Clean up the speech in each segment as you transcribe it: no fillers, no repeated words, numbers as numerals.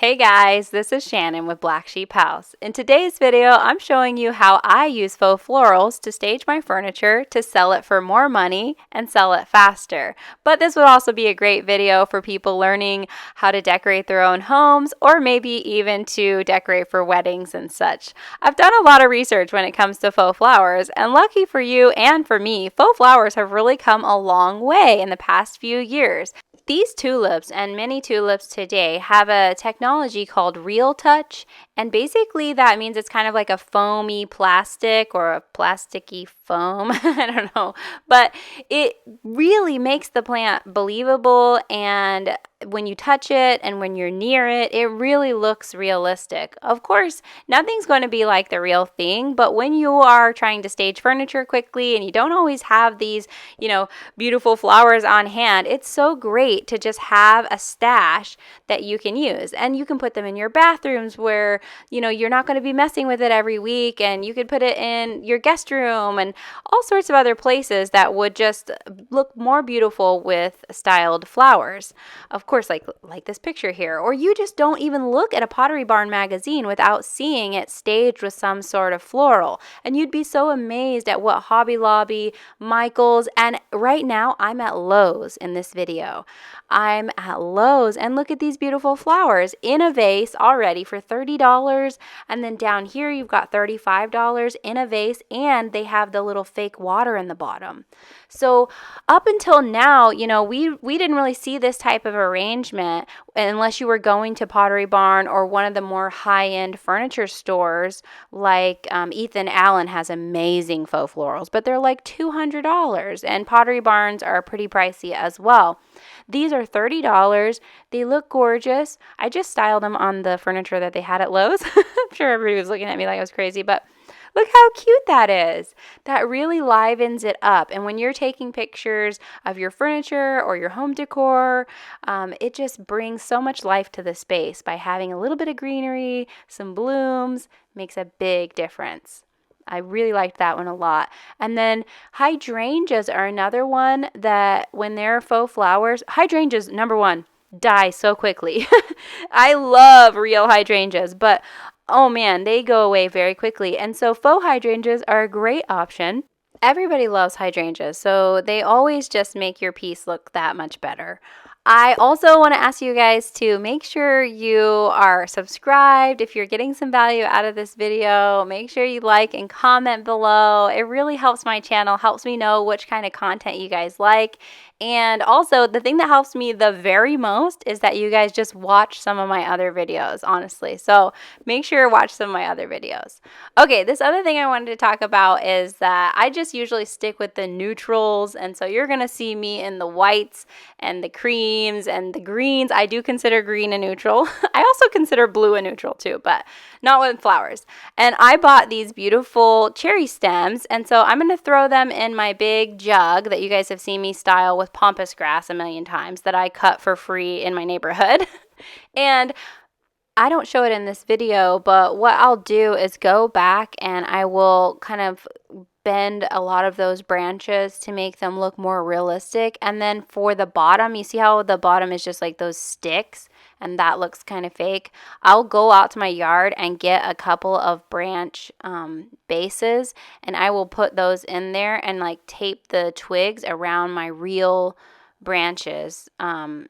Hey guys, this is Shannon with Black Sheep House. In today's video, I'm showing you how I use faux florals to stage my furniture to sell it for more money and sell it faster. But this would also be a great video for people learning how to decorate their own homes or maybe even to decorate for weddings and such. I've done a lot of research when it comes to faux flowers, and lucky for you and for me, faux flowers have really come a long way in the past few years. These tulips and many tulips today have a technology called Real Touch, and basically that means it's kind of like a foamy plastic or a plasticky foam. I don't know, but it really makes the plant believable, and when you touch it and when you're near it, it really looks realistic. Of course, nothing's going to be like the real thing, but when you are trying to stage furniture quickly and you don't always have these, beautiful flowers on hand, it's so great to just have a stash that you can use. And you can put them in your bathrooms where, you're not going to be messing with it every week, and you could put it in your guest room and all sorts of other places that would just look more beautiful with styled flowers. Of course, like this picture here, or you just don't even look at a Pottery Barn magazine without seeing it staged with some sort of floral. And you'd be so amazed at what Hobby Lobby, Michael's, and right now I'm at Lowe's in this video. I'm at Lowe's, and look at these beautiful flowers in a vase already for $30, and then down here you've got $35 in a vase, and they have the little fake water in the bottom. So up until now, we didn't really see this type of arrangement unless you were going to Pottery Barn or one of the more high-end furniture stores like Ethan Allen has amazing faux florals, but they're like $200, and Pottery Barns are pretty pricey as well. These are $30. They look gorgeous. I just styled them on the furniture that they had at Lowe's. I'm sure everybody was looking at me like I was crazy, but look how cute that is. That really livens it up. And when you're taking pictures of your furniture or your home decor, it just brings so much life to the space by having a little bit of greenery, some blooms, makes a big difference. I really liked that one a lot. And then hydrangeas are another one that when they're faux flowers, hydrangeas, number one, die so quickly. I love real hydrangeas, but oh man, they go away very quickly. And so faux hydrangeas are a great option. Everybody loves hydrangeas, so they always just make your piece look that much better. I also want to ask you guys to make sure you are subscribed. If you're getting some value out of this video, make sure you like and comment below. It really helps my channel, helps me know which kind of content you guys like. And also, the thing that helps me the very most is that you guys just watch some of my other videos, honestly. So make sure you watch some of my other videos. Okay, this other thing I wanted to talk about is that I just usually stick with the neutrals. And so you're going to see me in the whites and the creams and the greens. I do consider green a neutral. I also consider blue a neutral too, but not with flowers. And I bought these beautiful cherry stems, and so I'm going to throw them in my big jug that you guys have seen me style with pampas grass a million times that I cut for free in my neighborhood. And I don't show it in this video, but what I'll do is go back and I will kind of bend a lot of those branches to make them look more realistic. And then for the bottom, you see how the bottom is just like those sticks and that looks kind of fake? I'll go out to my yard and get a couple of branch bases, and I will put those in there and like tape the twigs around my real branches. And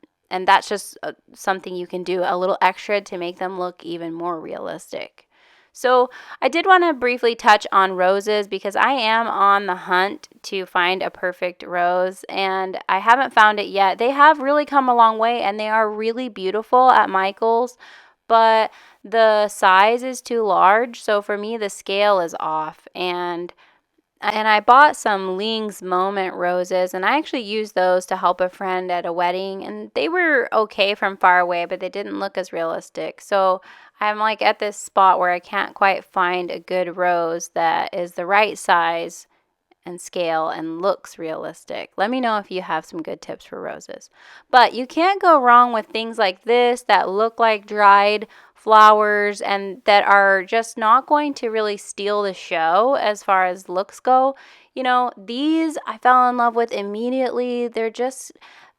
that's just something you can do a little extra to make them look even more realistic. So I did want to briefly touch on roses because I am on the hunt to find a perfect rose, and I haven't found it yet. They have really come a long way, and they are really beautiful at Michael's, but the size is too large. So for me, the scale is off, and I bought some Ling's Moment roses, and I actually used those to help a friend at a wedding, and they were okay from far away, but they didn't look as realistic. So I'm like at this spot where I can't quite find a good rose that is the right size and scale and looks realistic. Let me know if you have some good tips for roses. But you can't go wrong with things like this that look like dried flowers and that are just not going to really steal the show as far as looks go. These I fell in love with immediately. They're just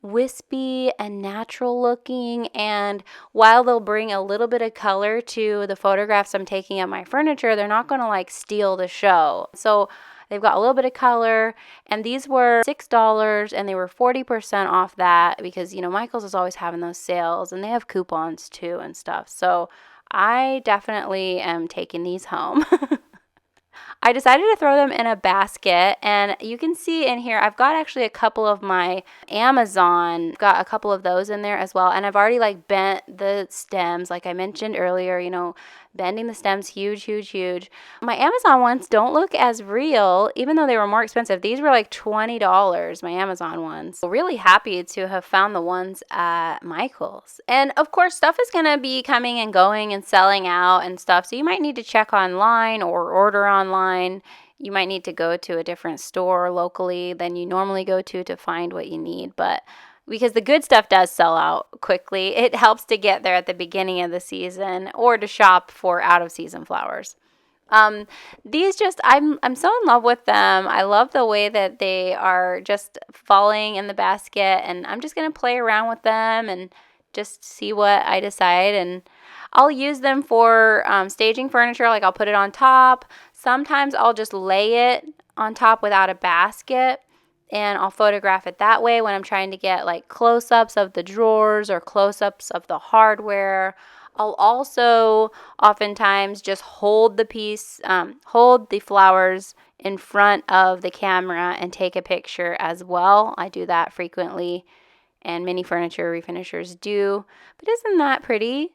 wispy and natural looking, and while they'll bring a little bit of color to the photographs I'm taking of my furniture, they're not going to like steal the show. So they've got a little bit of color, and these were $6, and they were 40% off that because, you know, Michael's is always having those sales, and they have coupons too and stuff. So I definitely am taking these home. I decided to throw them in a basket, and you can see in here I've got actually a couple of my Amazon, got a couple of those in there as well, and I've already like bent the stems like I mentioned earlier, you know, bending the stems, huge, huge, huge. My Amazon ones don't look as real, even though they were more expensive. These were like $20, my Amazon ones. So really happy to have found the ones at Michael's. And of course, stuff is going to be coming and going and selling out and stuff, so you might need to check online or order online. You might need to go to a different store locally than you normally go to find what you need, but because the good stuff does sell out quickly, it helps to get there at the beginning of the season or to shop for out of season flowers. These just, I'm so in love with them. I love the way that they are just falling in the basket, and I'm just going to play around with them and just see what I decide. And I'll use them for staging furniture, like I'll put it on top. Sometimes I'll just lay it on top without a basket, and I'll photograph it that way when I'm trying to get like close-ups of the drawers or close-ups of the hardware. I'll also oftentimes just hold the flowers in front of the camera and take a picture as well. I do that frequently, and many furniture refinishers do. But isn't that pretty?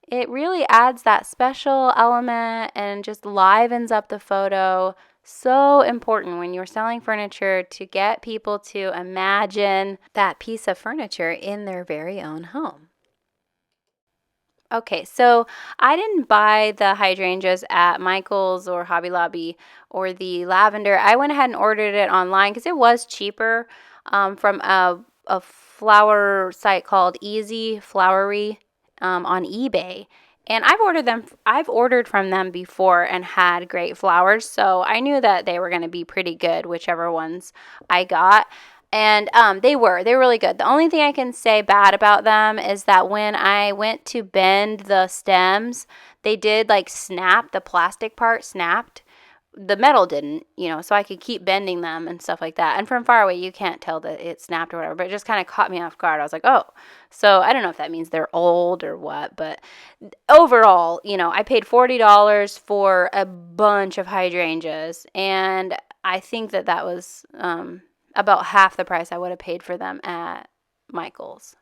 It really adds that special element and just livens up the photo. So important when you're selling furniture to get people to imagine that piece of furniture in their very own home. Okay, so I didn't buy the hydrangeas at Michael's or Hobby Lobby or the lavender. I went ahead and ordered it online because it was cheaper from a flower site called Easy Flowery on eBay. And I've ordered from them before and had great flowers, so I knew that they were going to be pretty good, whichever ones I got. And they were really good. The only thing I can say bad about them is that when I went to bend the stems, they did like snap, the plastic part snapped. The metal didn't, you know, so I could keep bending them and stuff like that. And from far away, you can't tell that it snapped or whatever, but it just kind of caught me off guard. I was like, oh. So I don't know if that means they're old or what, but overall, you know, I paid $40 for a bunch of hydrangeas, and I think that was about half the price I would have paid for them at Michael's.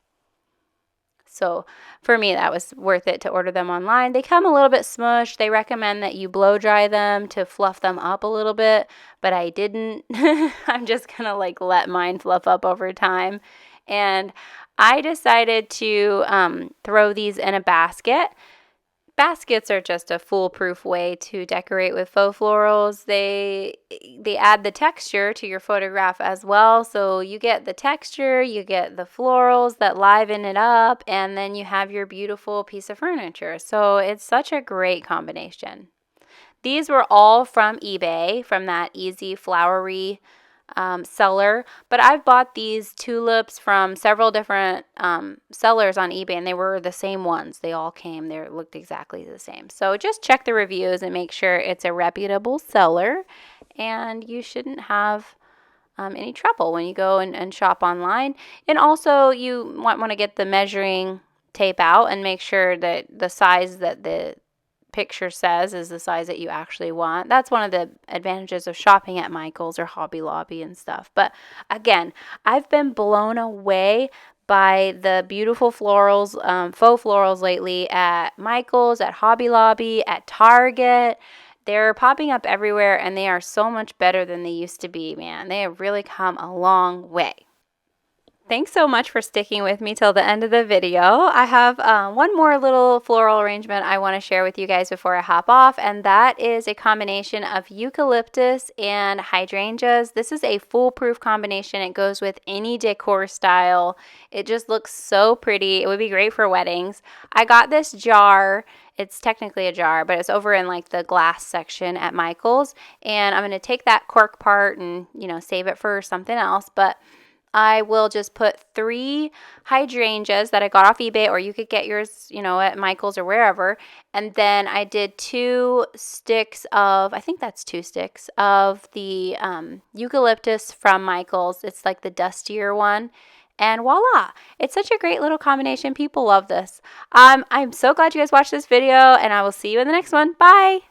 So for me, that was worth it to order them online. They come a little bit smushed. They recommend that you blow dry them to fluff them up a little bit, but I didn't. I'm just going to like let mine fluff up over time. And I decided to throw these in a basket. Baskets are just a foolproof way to decorate with faux florals. They add the texture to your photograph as well. So you get the texture, you get the florals that liven it up, and then you have your beautiful piece of furniture. So it's such a great combination. These were all from eBay, from that Easy Flowery seller, but I've bought these tulips from several different sellers on eBay, and they were the same ones. They all came, they looked exactly the same. So just check the reviews and make sure it's a reputable seller, and you shouldn't have any trouble when you go and shop online. And also you want to get the measuring tape out and make sure that the size that the picture says is the size that you actually want. That's one of the advantages of shopping at Michael's or Hobby Lobby and stuff. But again, I've been blown away by the beautiful florals, faux florals lately at Michael's, at Hobby Lobby, at Target. They're popping up everywhere, and they are so much better than they used to be, man. They have really come a long way. Thanks so much for sticking with me till the end of the video. I have one more little floral arrangement I want to share with you guys before I hop off, and that is a combination of eucalyptus and hydrangeas. This is a foolproof combination. It goes with any decor style. It just looks so pretty. It would be great for weddings. I got this jar. It's technically a jar, but it's over in like the glass section at Michael's, and I'm going to take that cork part and, you know, save it for something else. But I will just put 3 hydrangeas that I got off eBay, or you could get yours, you know, at Michael's or wherever. And then I did 2 sticks of, I think that's 2 sticks of the eucalyptus from Michael's. It's like the dustier one. And voila, it's such a great little combination. People love this. I'm so glad you guys watched this video, and I will see you in the next one. Bye.